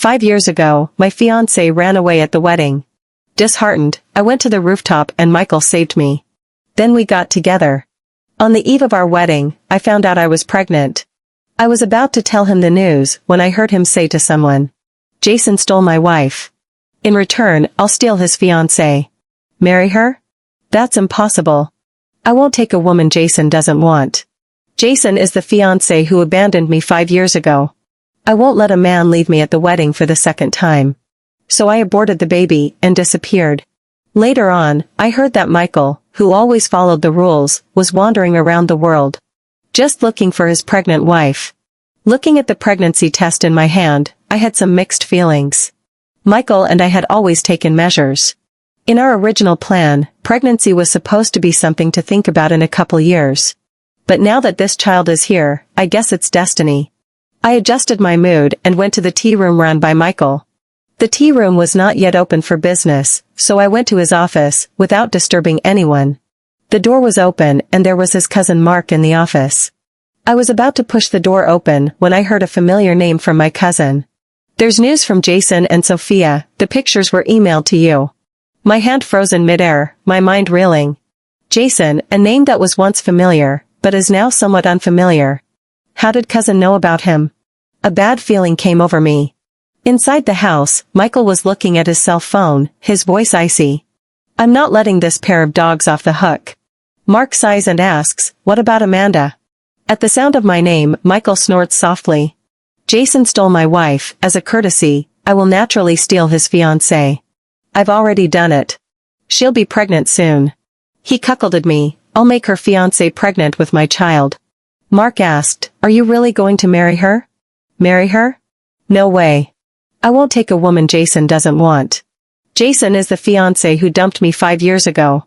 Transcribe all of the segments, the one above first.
5 years ago, my fiancé ran away at the wedding. Disheartened, I went to the rooftop and Michael saved me. Then we got together. On the eve of our wedding, I found out I was pregnant. I was about to tell him the news when I heard him say to someone, "Jason stole my wife. In return, I'll steal his fiancée. Marry her? That's impossible. I won't take a woman Jason doesn't want. Jason is the fiancé who abandoned me 5 years ago. I won't let a man leave me at the wedding for the second time." So I aborted the baby and disappeared. Later on, I heard that Michael, who always followed the rules, was wandering around the world, just looking for his pregnant wife. Looking at the pregnancy test in my hand, I had some mixed feelings. Michael and I had always taken measures. In our original plan, pregnancy was supposed to be something to think about in a couple years. But now that this child is here, I guess it's destiny. I adjusted my mood and went to the tea room run by Michael. The tea room was not yet open for business, so I went to his office, without disturbing anyone. The door was open and there was his cousin Mark in the office. I was about to push the door open when I heard a familiar name from my cousin. "There's news from Jason and Sophia, the pictures were emailed to you." My hand froze in midair, my mind reeling. Jason, a name that was once familiar, but is now somewhat unfamiliar. How did cousin know about him? A bad feeling came over me. Inside the house, Michael was looking at his cell phone, his voice icy. "I'm not letting this pair of dogs off the hook." Mark sighs and asks, "What about Amanda?" At the sound of my name, Michael snorts softly. "Jason stole my wife, as a courtesy, I will naturally steal his fiancée. I've already done it. She'll be pregnant soon." He cuckolded me, "I'll make her fiancée pregnant with my child." Mark asked, "Are you really going to marry her?" "Marry her? No way. I won't take a woman Jason doesn't want. Jason is the fiancé who dumped me 5 years ago.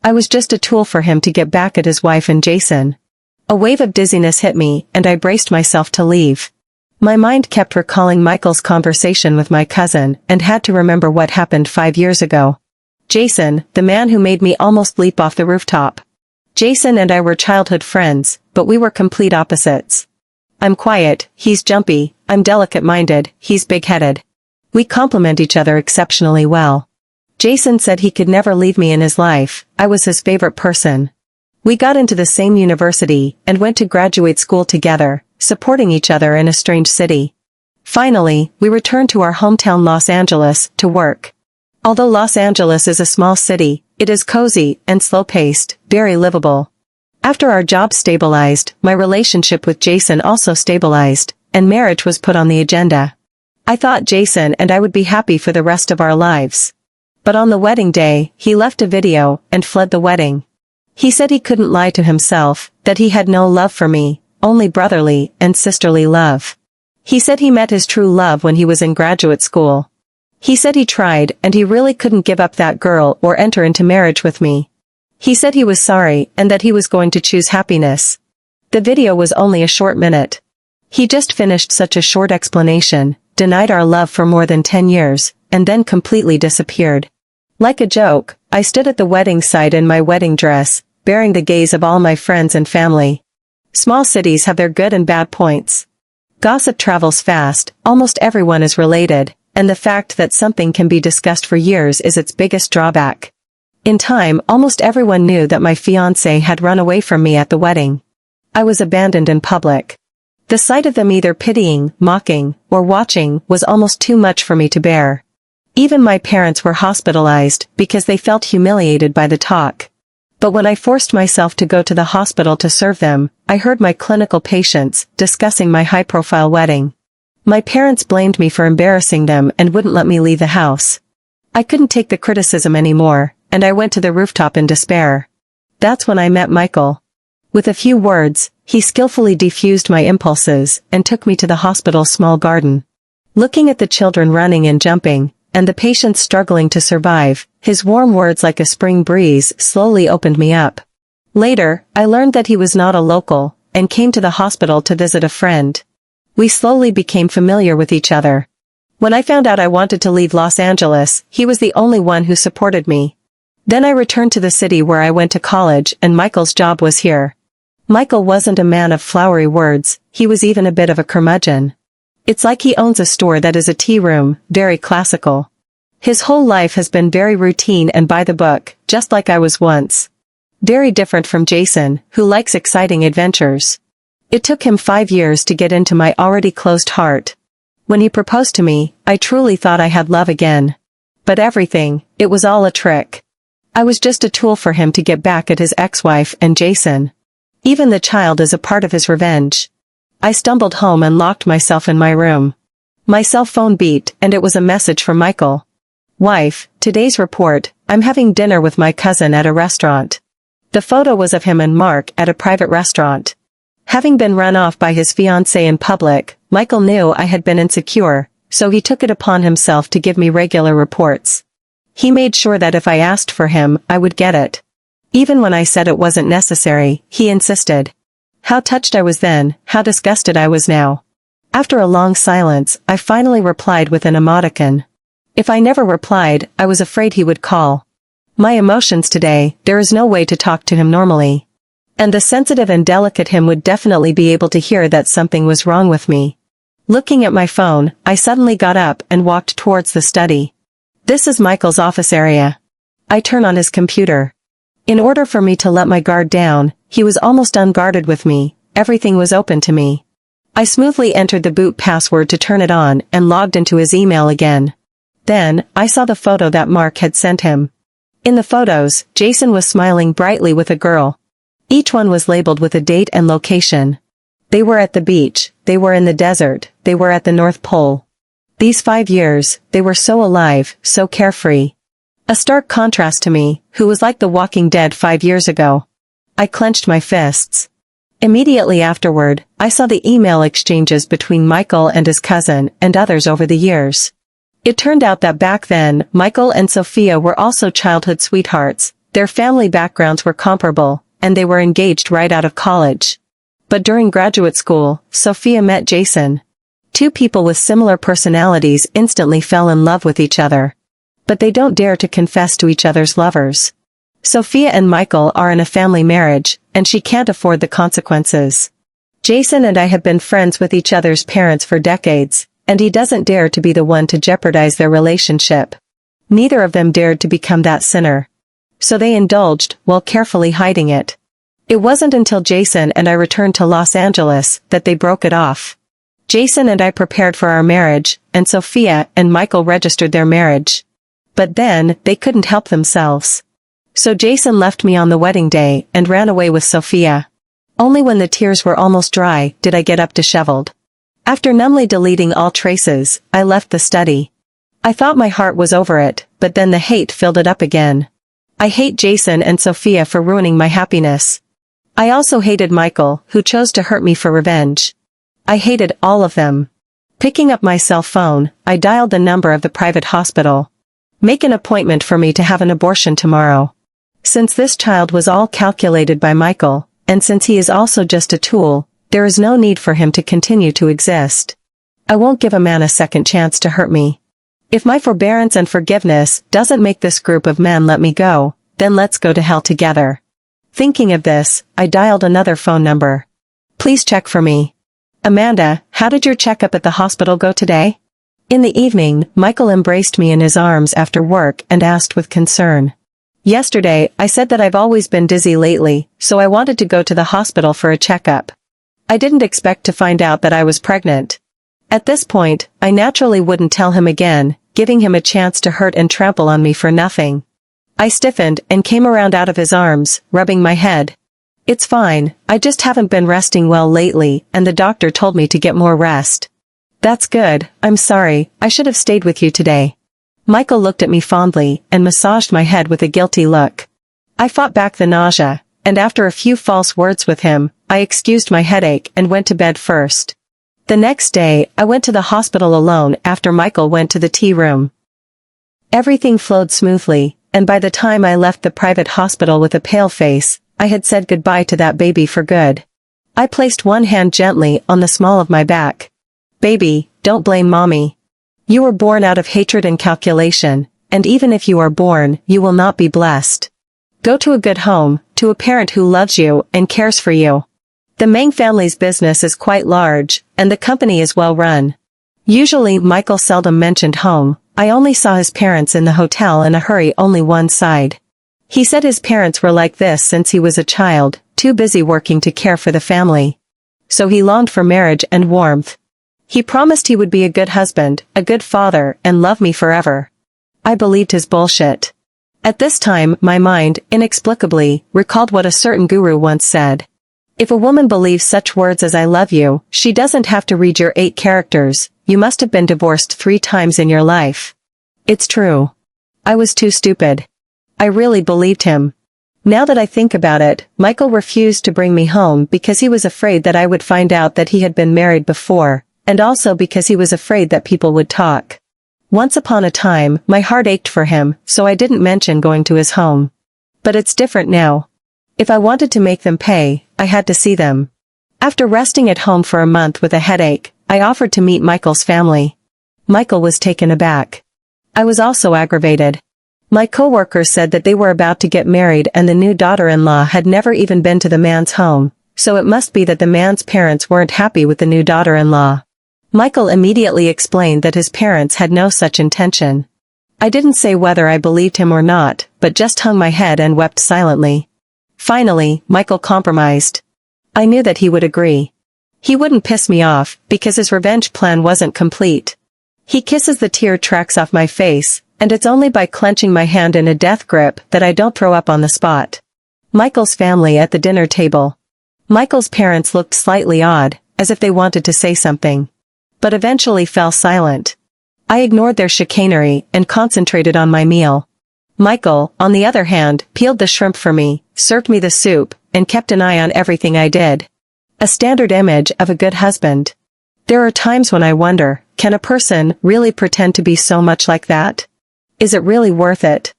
I was just a tool for him to get back at his wife and Jason." A wave of dizziness hit me and I braced myself to leave. My mind kept recalling Michael's conversation with my cousin and had to remember what happened 5 years ago. Jason, the man who made me almost leap off the rooftop. Jason and I were childhood friends, but we were complete opposites. I'm quiet, he's jumpy, I'm delicate-minded, he's big-headed. We complement each other exceptionally well. Jason said he could never leave me in his life, I was his favorite person. We got into the same university and went to graduate school together, supporting each other in a strange city. Finally, we returned to our hometown Los Angeles to work. Although Los Angeles is a small city, it is cozy and slow-paced, very livable. After our job stabilized, my relationship with Jason also stabilized, and marriage was put on the agenda. I thought Jason and I would be happy for the rest of our lives. But on the wedding day, he left a video and fled the wedding. He said he couldn't lie to himself, that he had no love for me, only brotherly and sisterly love. He said he met his true love when he was in graduate school. He said he tried and he really couldn't give up that girl or enter into marriage with me. He said he was sorry and that he was going to choose happiness. The video was only a short minute. He just finished such a short explanation, denied our love for more than 10 years, and then completely disappeared. Like a joke, I stood at the wedding site in my wedding dress, bearing the gaze of all my friends and family. Small cities have their good and bad points. Gossip travels fast, almost everyone is related, and the fact that something can be discussed for years is its biggest drawback. In time, almost everyone knew that my fiancé had run away from me at the wedding. I was abandoned in public. The sight of them either pitying, mocking, or watching was almost too much for me to bear. Even my parents were hospitalized because they felt humiliated by the talk. But when I forced myself to go to the hospital to serve them, I heard my clinical patients discussing my high-profile wedding. My parents blamed me for embarrassing them and wouldn't let me leave the house. I couldn't take the criticism anymore, and I went to the rooftop in despair. That's when I met Michael. With a few words, he skillfully defused my impulses and took me to the hospital's small garden. Looking at the children running and jumping, and the patients struggling to survive, his warm words like a spring breeze slowly opened me up. Later, I learned that he was not a local, and came to the hospital to visit a friend. We slowly became familiar with each other. When I found out I wanted to leave Los Angeles, he was the only one who supported me. Then I returned to the city where I went to college and Michael's job was here. Michael wasn't a man of flowery words, he was even a bit of a curmudgeon. It's like he owns a store that is a tea room, very classical. His whole life has been very routine and by the book, just like I was once. Very different from Jason, who likes exciting adventures. It took him 5 years to get into my already closed heart. When he proposed to me, I truly thought I had love again. But everything, it was all a trick. I was just a tool for him to get back at his ex-wife and Jason. Even the child is a part of his revenge. I stumbled home and locked myself in my room. My cell phone beeped and it was a message from Michael. Wife, today's report, I'm having dinner with my cousin at a restaurant. The photo was of him and Mark at a private restaurant. Having been run off by his fiancée in public, Michael knew I had been insecure, so he took it upon himself to give me regular reports. He made sure that if I asked for him, I would get it. Even when I said it wasn't necessary, he insisted. How touched I was then, how disgusted I was now. After a long silence, I finally replied with an emoticon. If I never replied, I was afraid he would call. My emotions today, there is no way to talk to him normally. And the sensitive and delicate him would definitely be able to hear that something was wrong with me. Looking at my phone, I suddenly got up and walked towards the study. This is Michael's office area. I turn on his computer. In order for me to let my guard down, he was almost unguarded with me, everything was open to me. I smoothly entered the boot password to turn it on and logged into his email again. Then, I saw the photo that Mark had sent him. In the photos, Jason was smiling brightly with a girl. Each one was labeled with a date and location. They were at the beach, they were in the desert, they were at the North Pole. These 5 years, they were so alive, so carefree. A stark contrast to me, who was like the Walking Dead 5 years ago. I clenched my fists. Immediately afterward, I saw the email exchanges between Michael and his cousin and others over the years. It turned out that back then, Michael and Sophia were also childhood sweethearts, their family backgrounds were comparable, and they were engaged right out of college. But during graduate school, Sophia met Jason. Two people with similar personalities instantly fell in love with each other. But they don't dare to confess to each other's lovers. Sophia and Michael are in a family marriage, and she can't afford the consequences. Jason and I have been friends with each other's parents for decades, and he doesn't dare to be the one to jeopardize their relationship. Neither of them dared to become that sinner. So they indulged, while carefully hiding it. It wasn't until Jason and I returned to Los Angeles that they broke it off. Jason and I prepared for our marriage, and Sophia and Michael registered their marriage. But then, they couldn't help themselves. So Jason left me on the wedding day and ran away with Sophia. Only when the tears were almost dry did I get up disheveled. After numbly deleting all traces, I left the study. I thought my heart was over it, but then the hate filled it up again. I hate Jason and Sophia for ruining my happiness. I also hated Michael, who chose to hurt me for revenge. I hated all of them. Picking up my cell phone, I dialed the number of the private hospital. Make an appointment for me to have an abortion tomorrow. Since this child was all calculated by Michael, and since he is also just a tool, there is no need for him to continue to exist. I won't give a man a second chance to hurt me. If my forbearance and forgiveness doesn't make this group of men let me go, then let's go to hell together. Thinking of this, I dialed another phone number. Please check for me. Amanda, how did your checkup at the hospital go today? In the evening, Michael embraced me in his arms after work and asked with concern. Yesterday, I said that I've always been dizzy lately, so I wanted to go to the hospital for a checkup. I didn't expect to find out that I was pregnant. At this point, I naturally wouldn't tell him again, giving him a chance to hurt and trample on me for nothing. I stiffened and came around out of his arms, rubbing my head. It's fine, I just haven't been resting well lately, and the doctor told me to get more rest. That's good, I'm sorry, I should have stayed with you today. Michael looked at me fondly and massaged my head with a guilty look. I fought back the nausea, and after a few false words with him, I excused my headache and went to bed first. The next day, I went to the hospital alone after Michael went to the tea room. Everything flowed smoothly, and by the time I left the private hospital with a pale face, I had said goodbye to that baby for good. I placed one hand gently on the small of my back. Baby, don't blame mommy. You were born out of hatred and calculation, and even if you are born, you will not be blessed. Go to a good home, to a parent who loves you and cares for you. The Meng family's business is quite large, and the company is well run. Usually Michael seldom mentioned home. I only saw his parents in the hotel in a hurry, only one side. He said his parents were like this since he was a child, too busy working to care for the family. So he longed for marriage and warmth. He promised he would be a good husband, a good father, and love me forever. I believed his bullshit. At this time, my mind, inexplicably, recalled what a certain guru once said. If a woman believes such words as I love you, she doesn't have to read your 8 characters, you must have been divorced 3 times in your life. It's true. I was too stupid. I really believed him. Now that I think about it, Michael refused to bring me home because he was afraid that I would find out that he had been married before, and also because he was afraid that people would talk. Once upon a time, my heart ached for him, so I didn't mention going to his home. But it's different now. If I wanted to make them pay, I had to see them. After resting at home for a month with a headache, I offered to meet Michael's family. Michael was taken aback. I was also aggravated. My coworkers said that they were about to get married and the new daughter-in-law had never even been to the man's home, so it must be that the man's parents weren't happy with the new daughter-in-law. Michael immediately explained that his parents had no such intention. I didn't say whether I believed him or not, but just hung my head and wept silently. Finally, Michael compromised. I knew that he would agree. He wouldn't piss me off, because his revenge plan wasn't complete. He kisses the tear tracks off my face, and it's only by clenching my hand in a death grip that I don't throw up on the spot. Michael's family at the dinner table. Michael's parents looked slightly odd, as if they wanted to say something, but eventually fell silent. I ignored their chicanery and concentrated on my meal. Michael, on the other hand, peeled the shrimp for me, served me the soup, and kept an eye on everything I did. A standard image of a good husband. There are times when I wonder, can a person really pretend to be so much like that? Is it really worth it?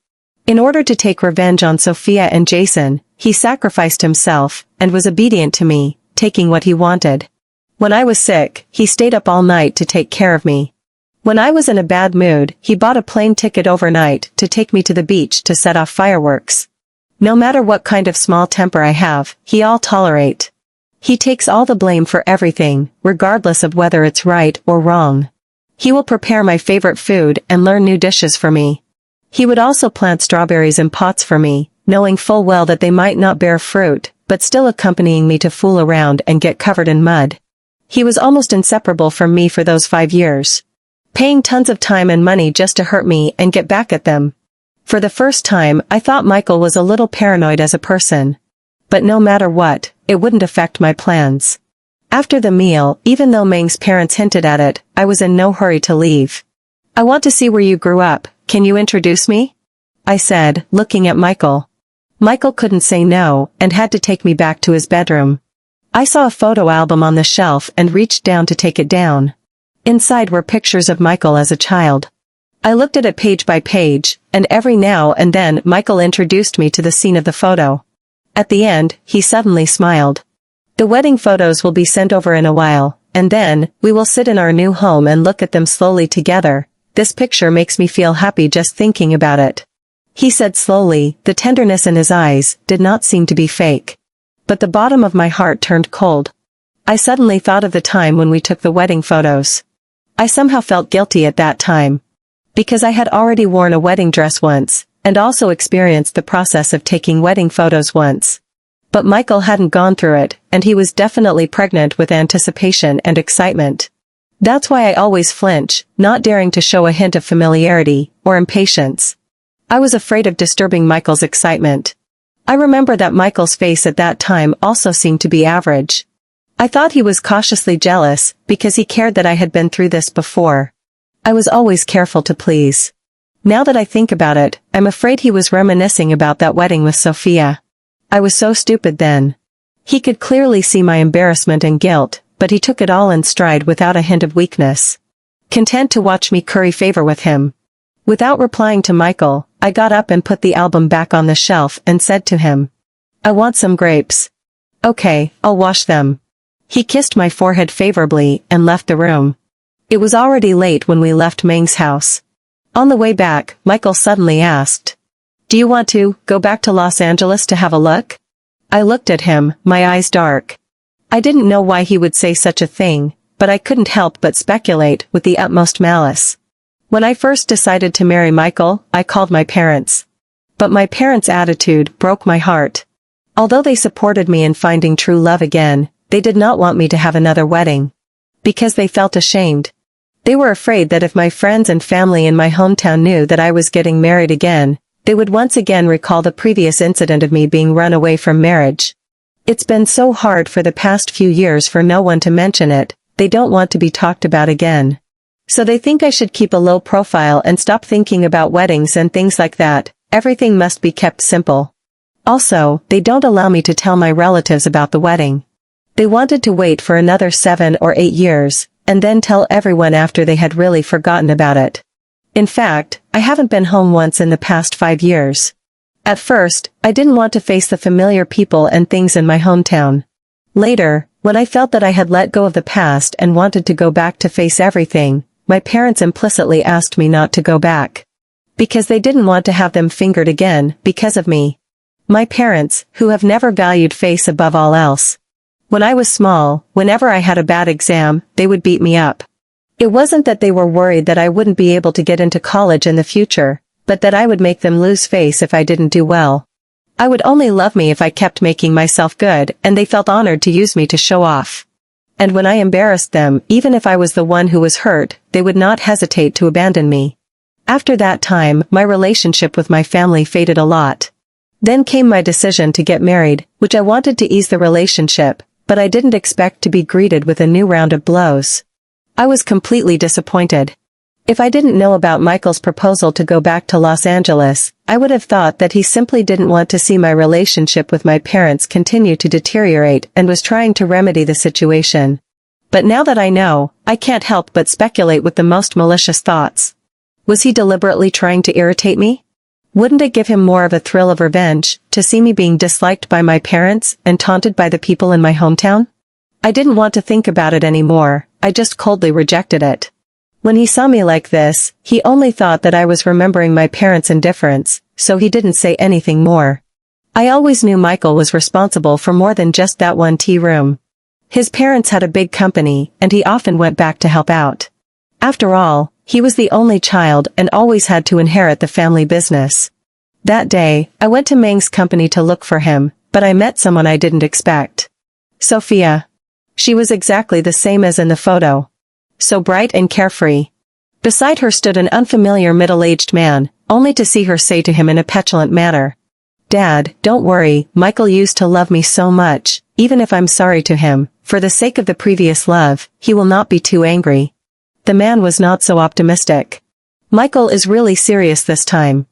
In order to take revenge on Sophia and Jason, he sacrificed himself, and was obedient to me, taking what he wanted. When I was sick, he stayed up all night to take care of me. When I was in a bad mood, he bought a plane ticket overnight to take me to the beach to set off fireworks. No matter what kind of small temper I have, he'll tolerate. He takes all the blame for everything, regardless of whether it's right or wrong. He will prepare my favorite food and learn new dishes for me. He would also plant strawberries in pots for me, knowing full well that they might not bear fruit, but still accompanying me to fool around and get covered in mud. He was almost inseparable from me for those 5 years. Paying tons of time and money just to hurt me and get back at them. For the first time, I thought Michael was a little paranoid as a person. But no matter what, it wouldn't affect my plans. After the meal, even though Meng's parents hinted at it, I was in no hurry to leave. I want to see where you grew up, can you introduce me? I said, looking at Michael. Michael couldn't say no, and had to take me back to his bedroom. I saw a photo album on the shelf and reached down to take it down. Inside were pictures of Michael as a child. I looked at it page by page, and every now and then Michael introduced me to the scene of the photo. At the end, he suddenly smiled. The wedding photos will be sent over in a while, and then, we will sit in our new home and look at them slowly together. This picture makes me feel happy just thinking about it. He said slowly, the tenderness in his eyes did not seem to be fake. But the bottom of my heart turned cold. I suddenly thought of the time when we took the wedding photos. I somehow felt guilty at that time. Because I had already worn a wedding dress once, and also experienced the process of taking wedding photos once. But Michael hadn't gone through it, and he was definitely pregnant with anticipation and excitement. That's why I always flinch, not daring to show a hint of familiarity or impatience. I was afraid of disturbing Michael's excitement. I remember that Michael's face at that time also seemed to be average. I thought he was cautiously jealous, because he cared that I had been through this before. I was always careful to please. Now that I think about it, I'm afraid he was reminiscing about that wedding with Sophia. I was so stupid then. He could clearly see my embarrassment and guilt, but he took it all in stride without a hint of weakness. Content to watch me curry favor with him. Without replying to Michael, I got up and put the album back on the shelf and said to him, I want some grapes. Okay, I'll wash them. He kissed my forehead favorably and left the room. It was already late when we left Meng's house. On the way back, Michael suddenly asked, do you want to go back to Los Angeles to have a look? I looked at him, my eyes dark. I didn't know why he would say such a thing, but I couldn't help but speculate with the utmost malice. When I first decided to marry Michael, I called my parents. But my parents' attitude broke my heart. Although they supported me in finding true love again, they did not want me to have another wedding. Because they felt ashamed. They were afraid that if my friends and family in my hometown knew that I was getting married again, they would once again recall the previous incident of me being run away from marriage. It's been so hard for the past few years for no one to mention it, they don't want to be talked about again. So they think I should keep a low profile and stop thinking about weddings and things like that. Everything must be kept simple. Also, they don't allow me to tell my relatives about the wedding. They wanted to wait for another 7 or 8 years, and then tell everyone after they had really forgotten about it. In fact, I haven't been home once in the past 5 years. At first, I didn't want to face the familiar people and things in my hometown. Later, when I felt that I had let go of the past and wanted to go back to face everything, my parents implicitly asked me not to go back. Because they didn't want to have them fingered again, because of me. My parents, who have never valued face above all else. When I was small, whenever I had a bad exam, they would beat me up. It wasn't that they were worried that I wouldn't be able to get into college in the future, but that I would make them lose face if I didn't do well. I would only love me if I kept making myself good, and they felt honored to use me to show off. And when I embarrassed them, even if I was the one who was hurt, they would not hesitate to abandon me. After that time, my relationship with my family faded a lot. Then came my decision to get married, which I wanted to ease the relationship, but I didn't expect to be greeted with a new round of blows. I was completely disappointed. If I didn't know about Michael's proposal to go back to Los Angeles, I would have thought that he simply didn't want to see my relationship with my parents continue to deteriorate and was trying to remedy the situation. But now that I know, I can't help but speculate with the most malicious thoughts. Was he deliberately trying to irritate me? Wouldn't it give him more of a thrill of revenge, to see me being disliked by my parents and taunted by the people in my hometown? I didn't want to think about it anymore, I just coldly rejected it. When he saw me like this, he only thought that I was remembering my parents' indifference, so he didn't say anything more. I always knew Michael was responsible for more than just that one tea room. His parents had a big company, and he often went back to help out. After all, he was the only child and always had to inherit the family business. That day, I went to Meng's company to look for him, but I met someone I didn't expect. Sophia. She was exactly the same as in the photo. So bright and carefree. Beside her stood an unfamiliar middle-aged man, only to see her say to him in a petulant manner, "Dad, don't worry, Michael used to love me so much, even if I'm sorry to him, for the sake of the previous love, he will not be too angry." The man was not so optimistic. Michael is really serious this time.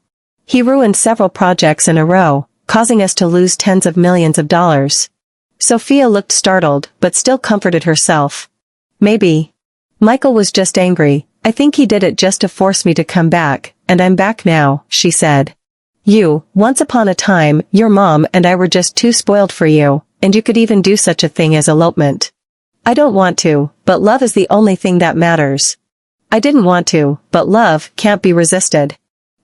He ruined several projects in a row, causing us to lose tens of millions of dollars. Sophia looked startled, but still comforted herself. Maybe. Michael was just angry. I think he did it just to force me to come back, and I'm back now, she said. Once upon a time, your mom and I were just too spoiled for you, and you could even do such a thing as elopement. I don't want to, but love is the only thing that matters. I didn't want to, but love can't be resisted.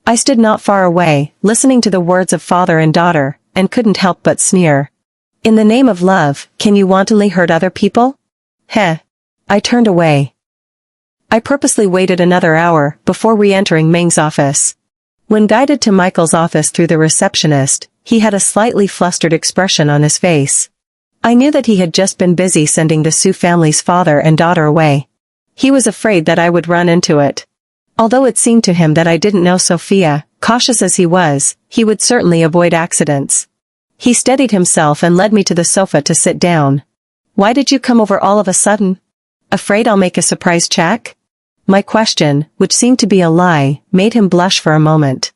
I stood not far away, listening to the words of father and daughter, and couldn't help but sneer. In the name of love, can you wantonly hurt other people? Heh. I turned away. I purposely waited another hour before re-entering Meng's office. When guided to Michael's office through the receptionist, he had a slightly flustered expression on his face. I knew that he had just been busy sending the Su family's father and daughter away. He was afraid that I would run into it. Although it seemed to him that I didn't know Sophia, cautious as he was, he would certainly avoid accidents. He steadied himself and led me to the sofa to sit down. "Why did you come over all of a sudden? Afraid I'll make a surprise check?" My question, which seemed to be a lie, made him blush for a moment.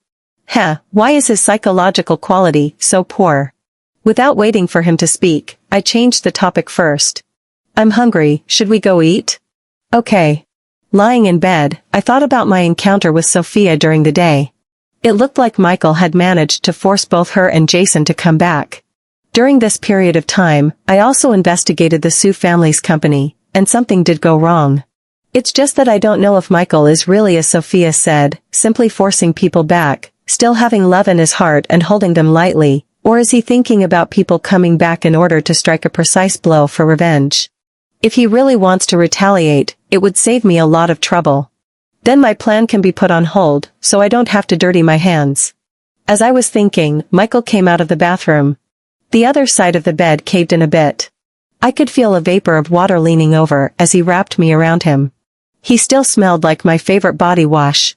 Why is his psychological quality so poor? Without waiting for him to speak, I changed the topic first. "I'm hungry, should we go eat?" "Okay." Lying in bed, I thought about my encounter with Sophia during the day. It looked like Michael had managed to force both her and Jason to come back. During this period of time, I also investigated the Su family's company, and something did go wrong. It's just that I don't know if Michael is really, as Sophia said, simply forcing people back, still having love in his heart and holding them lightly, or is he thinking about people coming back in order to strike a precise blow for revenge? If he really wants to retaliate, it would save me a lot of trouble. Then my plan can be put on hold, so I don't have to dirty my hands. As I was thinking, Michael came out of the bathroom. The other side of the bed caved in a bit. I could feel a vapor of water leaning over as he wrapped me around him. He still smelled like my favorite body wash.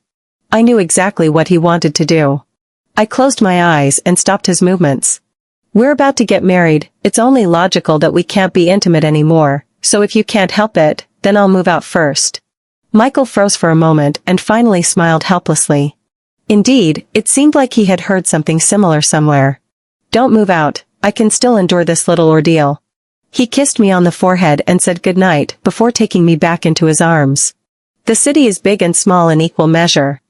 I knew exactly what he wanted to do. I closed my eyes and stopped his movements. We're about to get married, it's only logical that we can't be intimate anymore, so if you can't help it, then I'll move out first. Michael froze for a moment and finally smiled helplessly. Indeed, it seemed like he had heard something similar somewhere. Don't move out, I can still endure this little ordeal. He kissed me on the forehead and said goodnight before taking me back into his arms. The city is big and small in equal measure.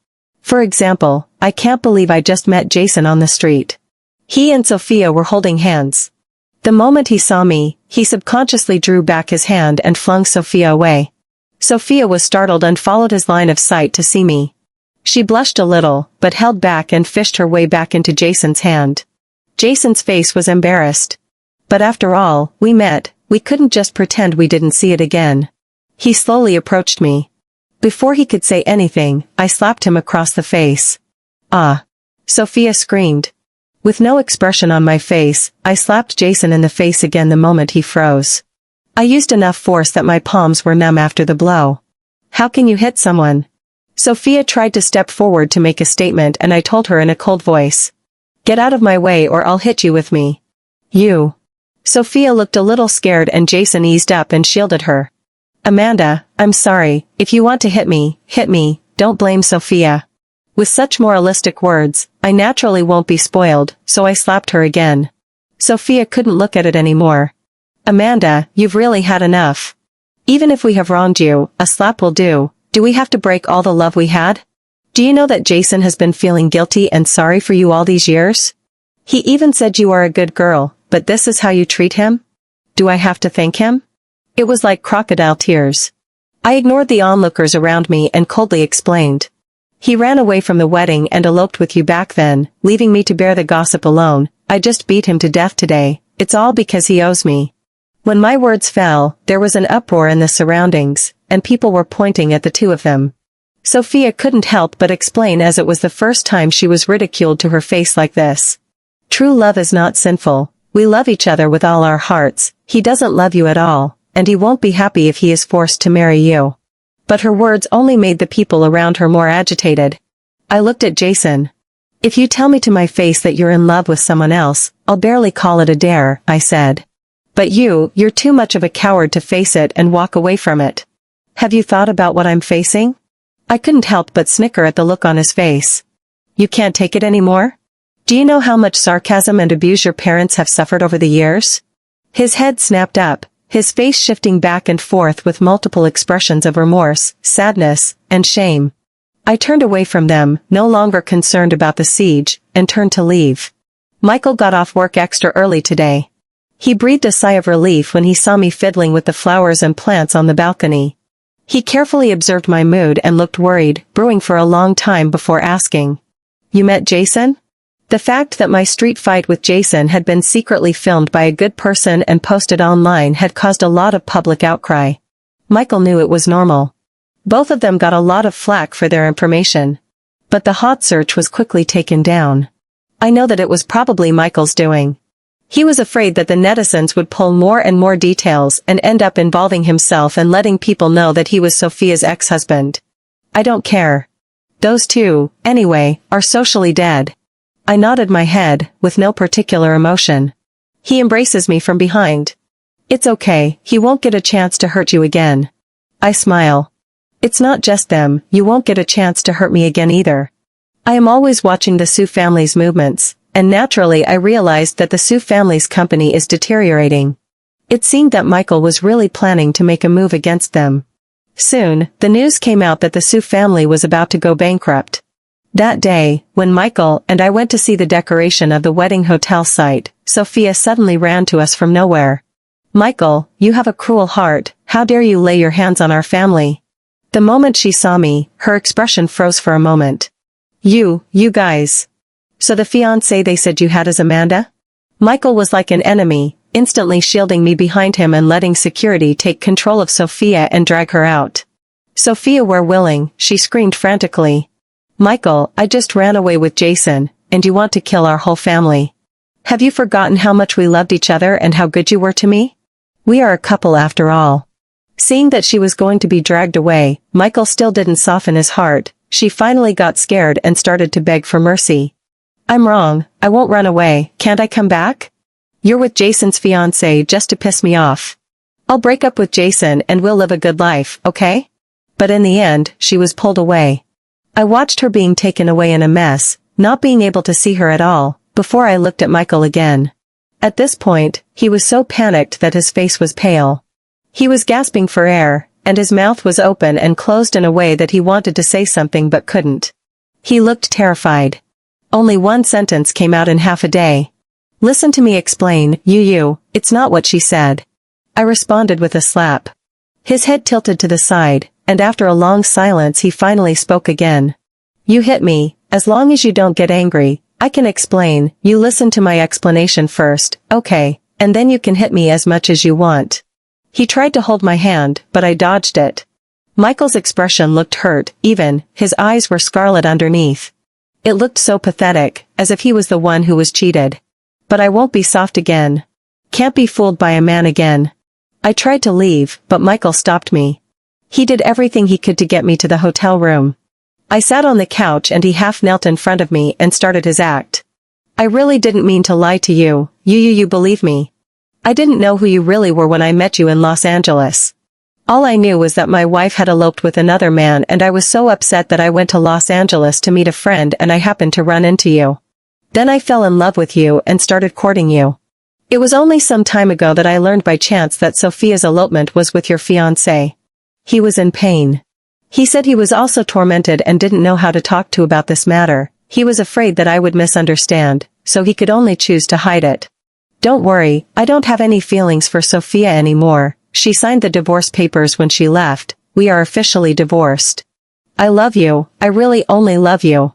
For example, I can't believe I just met Jason on the street. He and Sophia were holding hands. The moment he saw me, he subconsciously drew back his hand and flung Sophia away. Sophia was startled and followed his line of sight to see me. She blushed a little, but held back and fished her way back into Jason's hand. Jason's face was embarrassed. But after all, we met, we couldn't just pretend we didn't see it again. He slowly approached me. Before he could say anything, I slapped him across the face. Ah! Sophia screamed. With no expression on my face, I slapped Jason in the face again the moment he froze. I used enough force that my palms were numb after the blow. How can you hit someone? Sophia tried to step forward to make a statement and I told her in a cold voice. Get out of my way or I'll hit you with me. You. Sophia looked a little scared and Jason eased up and shielded her. Amanda, I'm sorry, if you want to hit me, don't blame Sophia. With such moralistic words, I naturally won't be spoiled, so I slapped her again. Sophia couldn't look at it anymore. Amanda, you've really had enough. Even if we have wronged you, a slap will do. Do we have to break all the love we had? Do you know that Jason has been feeling guilty and sorry for you all these years? He even said you are a good girl, but this is how you treat him? Do I have to thank him? It was like crocodile tears. I ignored the onlookers around me and coldly explained. He ran away from the wedding and eloped with you back then, leaving me to bear the gossip alone. I just beat him to death today. It's all because he owes me. When my words fell, there was an uproar in the surroundings, and people were pointing at the two of them. Sophia couldn't help but explain as it was the first time she was ridiculed to her face like this. True love is not sinful. We love each other with all our hearts. He doesn't love you at all, and he won't be happy if he is forced to marry you. But her words only made the people around her more agitated. I looked at Jason. If you tell me to my face that you're in love with someone else, I'll barely call it a dare, I said. But you're too much of a coward to face it and walk away from it. Have you thought about what I'm facing? I couldn't help but snicker at the look on his face. You can't take it anymore? Do you know how much sarcasm and abuse your parents have suffered over the years? His head snapped up, his face shifting back and forth with multiple expressions of remorse, sadness, and shame. I turned away from them, no longer concerned about the siege, and turned to leave. Michael got off work extra early today. He breathed a sigh of relief when he saw me fiddling with the flowers and plants on the balcony. He carefully observed my mood and looked worried, brewing for a long time before asking. You met Jason? The fact that my street fight with Jason had been secretly filmed by a good person and posted online had caused a lot of public outcry. Michael knew it was normal. Both of them got a lot of flack for their information. But the hot search was quickly taken down. I know that it was probably Michael's doing. He was afraid that the netizens would pull more and more details and end up involving himself and letting people know that he was Sophia's ex-husband. I don't care. Those two, anyway, are socially dead. I nodded my head, with no particular emotion. He embraces me from behind. It's okay, he won't get a chance to hurt you again. I smile. It's not just them, you won't get a chance to hurt me again either. I am always watching the Sue family's movements, and naturally I realized that the Sue family's company is deteriorating. It seemed that Michael was really planning to make a move against them. Soon, the news came out that the Sue family was about to go bankrupt. That day, when Michael and I went to see the decoration of the wedding hotel site, Sophia suddenly ran to us from nowhere. Michael, you have a cruel heart, how dare you lay your hands on our family? The moment she saw me, her expression froze for a moment. You guys. So the fiancé they said you had is Amanda? Michael was like an enemy, instantly shielding me behind him and letting security take control of Sophia and drag her out. "Sophia, we're willing," she screamed frantically. "Michael, I just ran away with Jason, and you want to kill our whole family. Have you forgotten how much we loved each other and how good you were to me? We are a couple after all." Seeing that she was going to be dragged away, Michael still didn't soften his heart. She finally got scared and started to beg for mercy. "I'm wrong, I won't run away, can't I come back? You're with Jason's fiancé just to piss me off. I'll break up with Jason and we'll live a good life, okay?" But in the end, she was pulled away. I watched her being taken away in a mess, not being able to see her at all, before I looked at Michael again. At this point, he was so panicked that his face was pale. He was gasping for air, and his mouth was open and closed in a way that he wanted to say something but couldn't. He looked terrified. Only one sentence came out in half a day. "Listen to me explain, you, it's not what she said." I responded with a slap. His head tilted to the side, and after a long silence he finally spoke again. "You hit me, as long as you don't get angry, I can explain, you listen to my explanation first, okay, and then you can hit me as much as you want." He tried to hold my hand, but I dodged it. Michael's expression looked hurt, even, his eyes were scarlet underneath. It looked so pathetic, as if he was the one who was cheated. But I won't be soft again. Can't be fooled by a man again. I tried to leave, but Michael stopped me. He did everything he could to get me to the hotel room. I sat on the couch and he half knelt in front of me and started his act. "I really didn't mean to lie to you, you believe me. I didn't know who you really were when I met you in Los Angeles. All I knew was that my wife had eloped with another man and I was so upset that I went to Los Angeles to meet a friend and I happened to run into you. Then I fell in love with you and started courting you. It was only some time ago that I learned by chance that Sophia's elopement was with your fiancé." He was in pain. He said he was also tormented and didn't know how to talk to about this matter. He was afraid that I would misunderstand, so he could only choose to hide it. "Don't worry, I don't have any feelings for Sophia anymore. She signed the divorce papers when she left. We are officially divorced. I love you, I really only love you."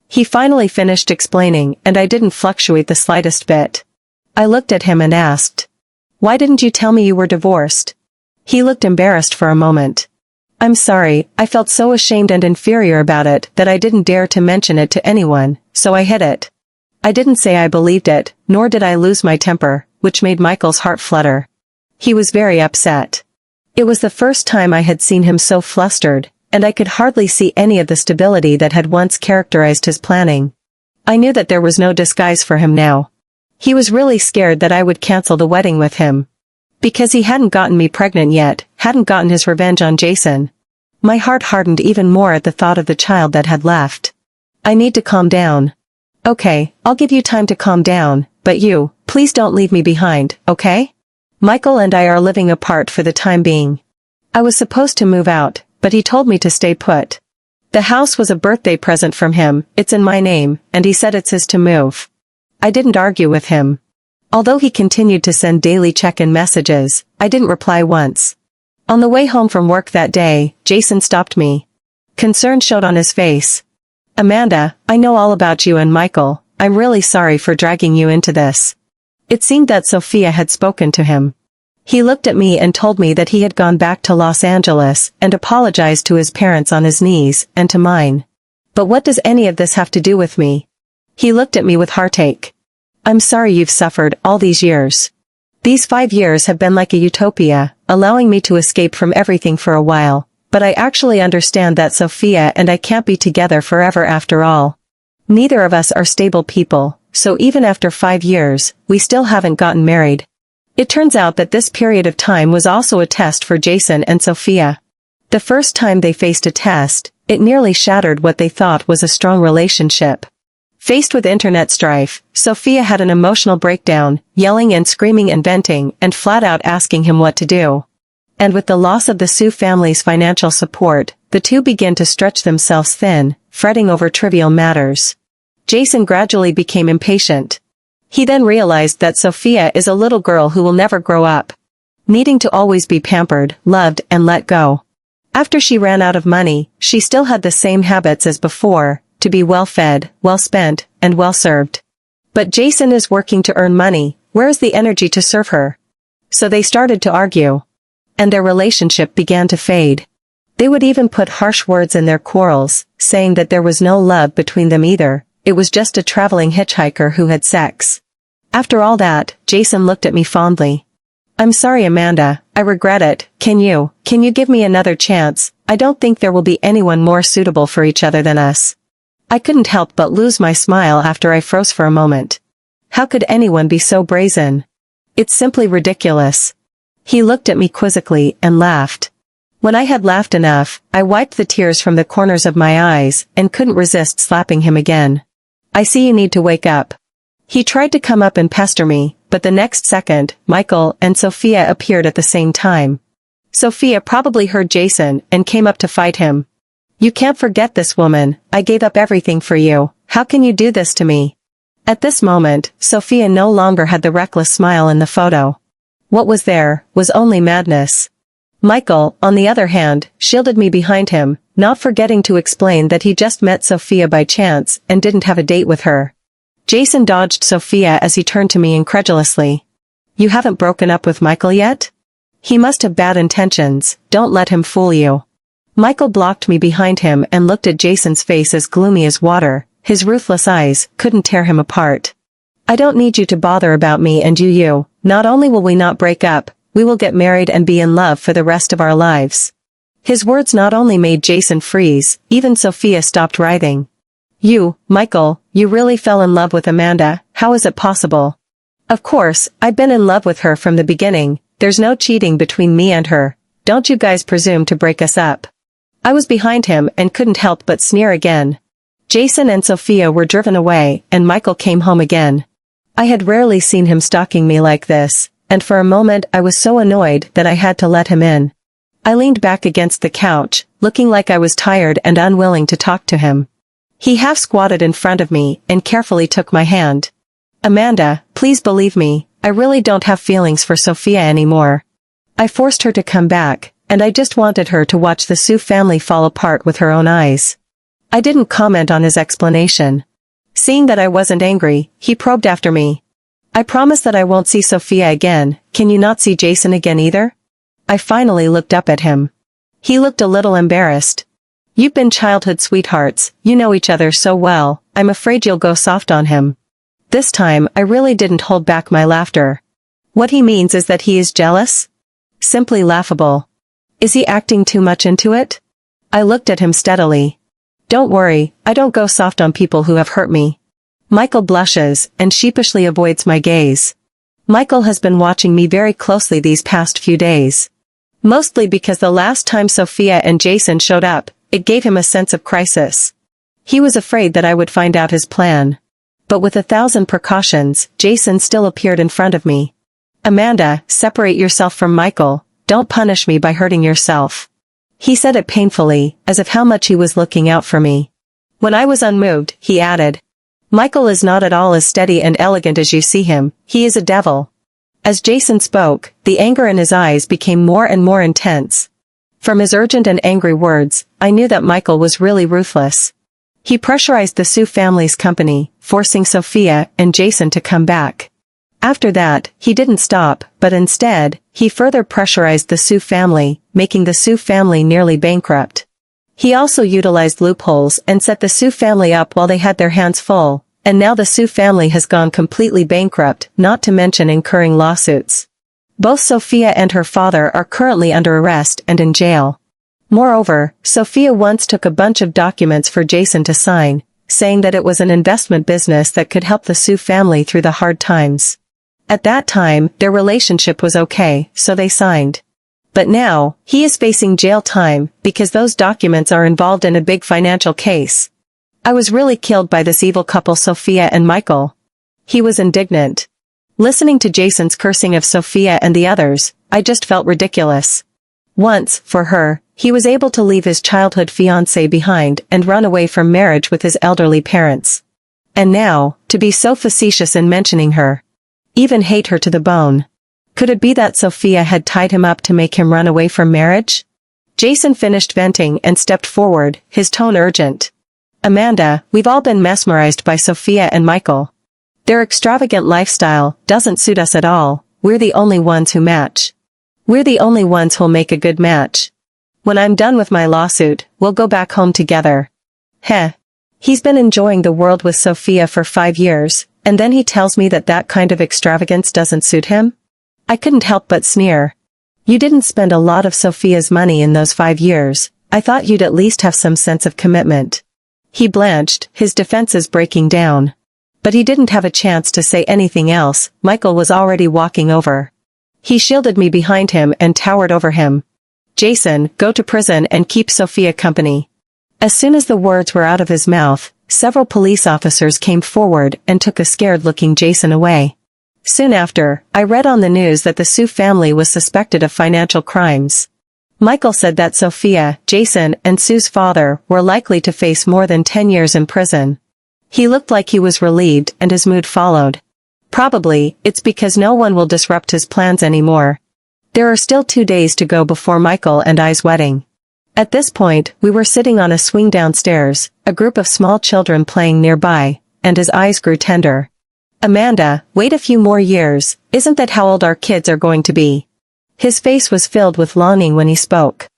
He finally finished explaining and I didn't fluctuate the slightest bit. I looked at him and asked, "Why didn't you tell me you were divorced?" He looked embarrassed for a moment. "I'm sorry, I felt so ashamed and inferior about it that I didn't dare to mention it to anyone, so I hid it." I didn't say I believed it, nor did I lose my temper, which made Michael's heart flutter. He was very upset. It was the first time I had seen him so flustered, and I could hardly see any of the stability that had once characterized his planning. I knew that there was no disguise for him now. He was really scared that I would cancel the wedding with him. Because he hadn't gotten me pregnant yet, hadn't gotten his revenge on Jason. My heart hardened even more at the thought of the child that had left. "I need to calm down." "Okay, I'll give you time to calm down, but you, please don't leave me behind, okay? Michael and I are living apart for the time being. I was supposed to move out, but he told me to stay put. The house was a birthday present from him, it's in my name, and he said it's his to move." I didn't argue with him. Although he continued to send daily check-in messages, I didn't reply once. On the way home from work that day, Jason stopped me. Concern showed on his face. "Amanda, I know all about you and Michael. I'm really sorry for dragging you into this." It seemed that Sophia had spoken to him. He looked at me and told me that he had gone back to Los Angeles and apologized to his parents on his knees and to mine. But what does any of this have to do with me? He looked at me with heartache. "I'm sorry you've suffered all these years. These 5 years have been like a utopia, allowing me to escape from everything for a while, but I actually understand that Sophia and I can't be together forever after all. Neither of us are stable people, so even after 5 years, we still haven't gotten married." It turns out that this period of time was also a test for Jason and Sophia. The first time they faced a test, it nearly shattered what they thought was a strong relationship. Faced with internet strife, Sophia had an emotional breakdown, yelling and screaming and venting and flat out asking him what to do. And with the loss of the Sue family's financial support, the two began to stretch themselves thin, fretting over trivial matters. Jason gradually became impatient. He then realized that Sophia is a little girl who will never grow up, needing to always be pampered, loved, and let go. After she ran out of money, she still had the same habits as before, to be well-fed, well-spent, and well-served. But Jason is working to earn money, Where is the energy to serve her? So they started to argue. And their relationship began to fade. They would even put harsh words in their quarrels, saying that there was no love between them either, it was just a traveling hitchhiker who had sex. After all that, Jason looked at me fondly. I'm sorry, Amanda, I regret it. Can you give me another chance? I don't think there will be anyone more suitable for each other than us. I couldn't help but lose my smile after I froze for a moment. How could anyone be so brazen? It's simply ridiculous. He looked at me quizzically and laughed. When I had laughed enough, I wiped the tears from the corners of my eyes and couldn't resist slapping him again. I see you need to wake up. He tried to come up and pester me, but the next second, Michael and Sophia appeared at the same time. Sophia probably heard Jason and came up to fight him. You can't forget this woman, I gave up everything for you, how can you do this to me? At this moment, Sophia no longer had the reckless smile in the photo. What was there, was only madness. Michael, on the other hand, shielded me behind him, not forgetting to explain that he just met Sophia by chance and didn't have a date with her. Jason dodged Sophia as he turned to me incredulously. You haven't broken up with Michael yet? He must have bad intentions, don't let him fool you. Michael blocked me behind him and looked at Jason's face as gloomy as water, his ruthless eyes couldn't tear him apart. I don't need you to bother about me and you, not only will we not break up, we will get married and be in love for the rest of our lives. His words not only made Jason freeze, even Sophia stopped writhing. You, Michael, you really fell in love with Amanda, how is it possible? Of course, I've been in love with her from the beginning, there's no cheating between me and her, don't you guys presume to break us up. I was behind him and couldn't help but sneer again. Jason and Sophia were driven away and Michael came home again. I had rarely seen him stalking me like this, and for a moment I was so annoyed that I had to let him in. I leaned back against the couch, looking like I was tired and unwilling to talk to him. He half squatted in front of me and carefully took my hand. Amanda, please believe me, I really don't have feelings for Sophia anymore. I forced her to come back, and I just wanted her to watch the Sue family fall apart with her own eyes. I didn't comment on his explanation. Seeing that I wasn't angry, he probed after me. I promise that I won't see Sophia again, can you not see Jason again either? I finally looked up at him. He looked a little embarrassed. You've been childhood sweethearts, you know each other so well, I'm afraid you'll go soft on him. This time I really didn't hold back my laughter. What he means is that he is jealous? Simply laughable. Is he acting too much into it? I looked at him steadily. Don't worry, I don't go soft on people who have hurt me. Michael blushes and sheepishly avoids my gaze. Michael has been watching me very closely these past few days. Mostly because the last time Sophia and Jason showed up, it gave him a sense of crisis. He was afraid that I would find out his plan. But with 1,000 precautions, Jason still appeared in front of me. Amanda, separate yourself from Michael, don't punish me by hurting yourself. He said it painfully, as if how much he was looking out for me. When I was unmoved, he added, Michael is not at all as steady and elegant as you see him, he is a devil. As Jason spoke, the anger in his eyes became more and more intense. From his urgent and angry words, I knew that Michael was really ruthless. He pressurized the Sue family's company, forcing Sophia and Jason to come back. After that, he didn't stop, but instead, he further pressurized the Sue family, making the Sue family nearly bankrupt. He also utilized loopholes and set the Sue family up while they had their hands full, and now the Sue family has gone completely bankrupt, not to mention incurring lawsuits. Both Sophia and her father are currently under arrest and in jail. Moreover, Sophia once took a bunch of documents for Jason to sign, saying that it was an investment business that could help the Sue family through the hard times. At that time, their relationship was okay, so they signed. But now, he is facing jail time because those documents are involved in a big financial case. I was really killed by this evil couple, Sophia and Michael. He was indignant. Listening to Jason's cursing of Sophia and the others, I just felt ridiculous. Once, for her, he was able to leave his childhood fiancé behind and run away from marriage with his elderly parents. And now, to be so facetious in mentioning her. Even hate her to the bone. Could it be that Sophia had tied him up to make him run away from marriage? Jason finished venting and stepped forward, his tone urgent. Amanda, we've all been mesmerized by Sophia and Michael. Their extravagant lifestyle doesn't suit us at all. We're the only ones who match. We're the only ones who'll make a good match. When I'm done with my lawsuit, we'll go back home together. Heh. He's been enjoying the world with Sophia for 5 years, and then he tells me that that kind of extravagance doesn't suit him? I couldn't help but sneer. You didn't spend a lot of Sophia's money in those 5 years. I thought you'd at least have some sense of commitment. He blanched, his defenses breaking down. But he didn't have a chance to say anything else. Michael was already walking over. He shielded me behind him and towered over him. Jason, go to prison and keep Sophia company. As soon as the words were out of his mouth, several police officers came forward and took a scared-looking Jason away. Soon after, I read on the news that the Sue family was suspected of financial crimes. Michael said that Sophia, Jason, and Sue's father were likely to face more than 10 years in prison. He looked like he was relieved and his mood followed. Probably, it's because no one will disrupt his plans anymore. There are still 2 days to go before Michael and I's wedding. At this point, we were sitting on a swing downstairs, a group of small children playing nearby, and his eyes grew tender. Amanda, wait a few more years, isn't that how old our kids are going to be? His face was filled with longing when he spoke.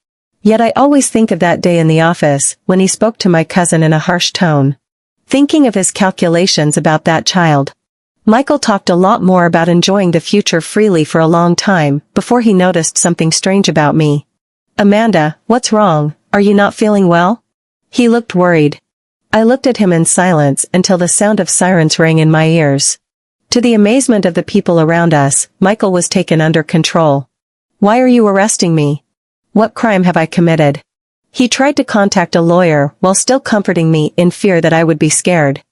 Yet I always think of that day in the office, when he spoke to my cousin in a harsh tone. Thinking of his calculations about that child. Michael talked a lot more about enjoying the future freely for a long time, before he noticed something strange about me. Amanda, what's wrong? Are you not feeling well? He looked worried. I looked at him in silence until the sound of sirens rang in my ears. To the amazement of the people around us, Michael was taken under control. Why are you arresting me? What crime have I committed? He tried to contact a lawyer while still comforting me in fear that I would be scared.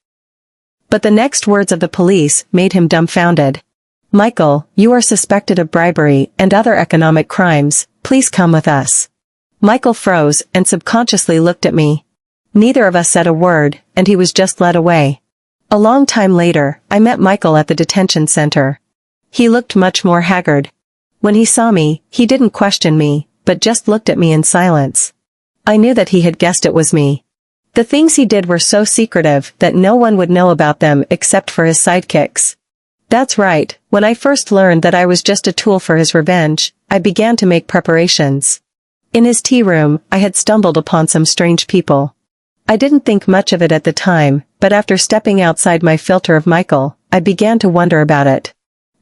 But the next words of the police made him dumbfounded. Michael, you are suspected of bribery and other economic crimes. Please come with us. Michael froze and subconsciously looked at me. Neither of us said a word, and he was just led away. A long time later, I met Michael at the detention center. He looked much more haggard. When he saw me, he didn't question me, but just looked at me in silence. I knew that he had guessed it was me. The things he did were so secretive that no one would know about them except for his sidekicks. That's right, when I first learned that I was just a tool for his revenge, I began to make preparations. In his tea room, I had stumbled upon some strange people. I didn't think much of it at the time, but after stepping outside my filter of Michael, I began to wonder about it.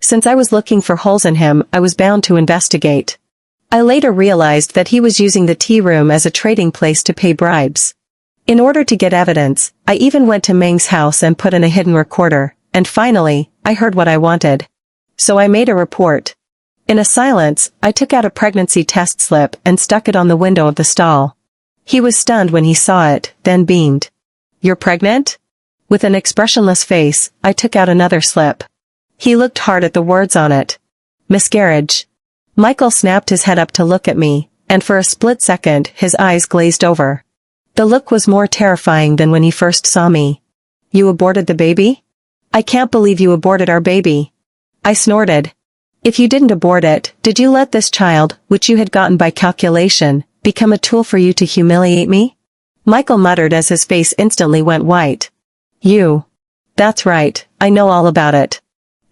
Since I was looking for holes in him, I was bound to investigate. I later realized that he was using the tea room as a trading place to pay bribes. In order to get evidence, I even went to Meng's house and put in a hidden recorder, and finally, I heard what I wanted. So I made a report. In a silence, I took out a pregnancy test slip and stuck it on the window of the stall. He was stunned when he saw it, then beamed. You're pregnant? With an expressionless face, I took out another slip. He looked hard at the words on it. Miscarriage. Michael snapped his head up to look at me, and for a split second his eyes glazed over. The look was more terrifying than when he first saw me. You aborted the baby? I can't believe you aborted our baby. I snorted. If you didn't abort it, did you let this child, which you had gotten by calculation, become a tool for you to humiliate me? Michael muttered as his face instantly went white. You. That's right, I know all about it.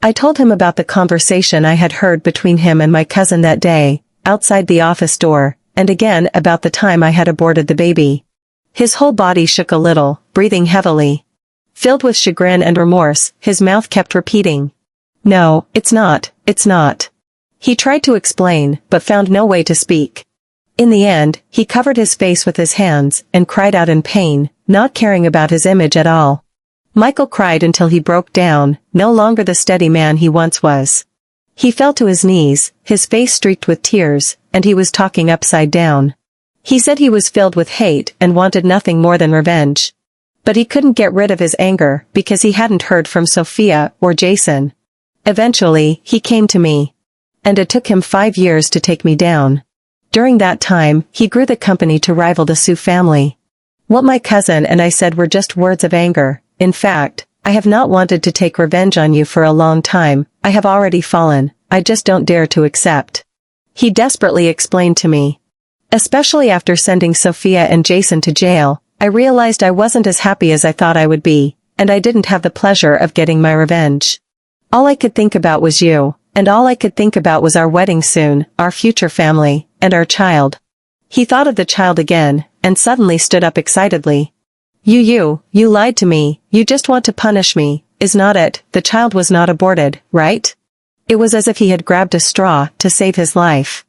I told him about the conversation I had heard between him and my cousin that day, outside the office door, and again about the time I had aborted the baby. His whole body shook a little, breathing heavily. Filled with chagrin and remorse, his mouth kept repeating. No, it's not, it's not. He tried to explain, but found no way to speak. In the end, he covered his face with his hands and cried out in pain, not caring about his image at all. Michael cried until he broke down, no longer the steady man he once was. He fell to his knees, his face streaked with tears, and he was talking upside down. He said he was filled with hate and wanted nothing more than revenge. But he couldn't get rid of his anger because he hadn't heard from Sophia or Jason. Eventually, he came to me. And it took him 5 years to take me down. During that time, he grew the company to rival the Sue family. What my cousin and I said were just words of anger. In fact, I have not wanted to take revenge on you for a long time. I have already fallen. I just don't dare to accept. He desperately explained to me. Especially after sending Sophia and Jason to jail, I realized I wasn't as happy as I thought I would be, and I didn't have the pleasure of getting my revenge. All I could think about was you, and all I could think about was our wedding soon, our future family, and our child. He thought of the child again, and suddenly stood up excitedly. You lied to me, you just want to punish me, is not it? The child was not aborted, right? It was as if he had grabbed a straw to save his life.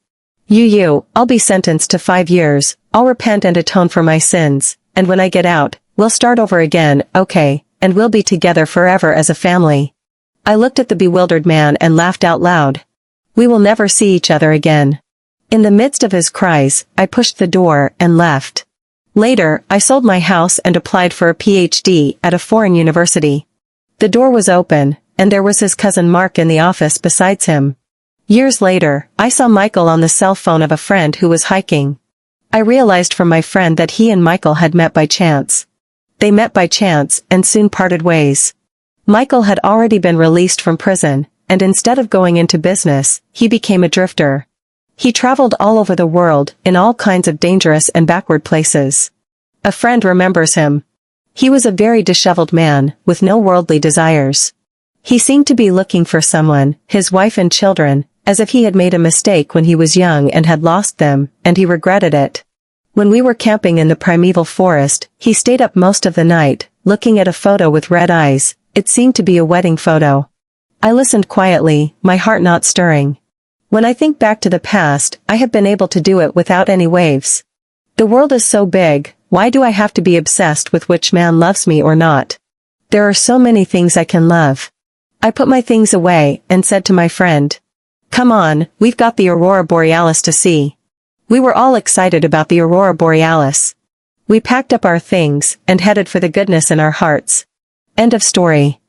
I'll be sentenced to 5 years, I'll repent and atone for my sins, and when I get out, we'll start over again, okay, and we'll be together forever as a family. I looked at the bewildered man and laughed out loud. We will never see each other again. In the midst of his cries, I pushed the door and left. Later, I sold my house and applied for a PhD at a foreign university. The door was open, and there was his cousin Mark in the office besides him. Years later, I saw Michael on the cell phone of a friend who was hiking. I realized from my friend that he and Michael had met by chance. They met by chance and soon parted ways. Michael had already been released from prison, and instead of going into business, he became a drifter. He traveled all over the world, in all kinds of dangerous and backward places. A friend remembers him. He was a very disheveled man, with no worldly desires. He seemed to be looking for someone, his wife and children, as if he had made a mistake when he was young and had lost them, and he regretted it. When we were camping in the primeval forest, he stayed up most of the night, looking at a photo with red eyes. It seemed to be a wedding photo. I listened quietly, my heart not stirring. When I think back to the past, I have been able to do it without any waves. The world is so big, why do I have to be obsessed with which man loves me or not? There are so many things I can love. I put my things away and said to my friend, "Come on, we've got the aurora borealis to see." We were all excited about the aurora borealis. We packed up our things and headed for the goodness in our hearts. End of story.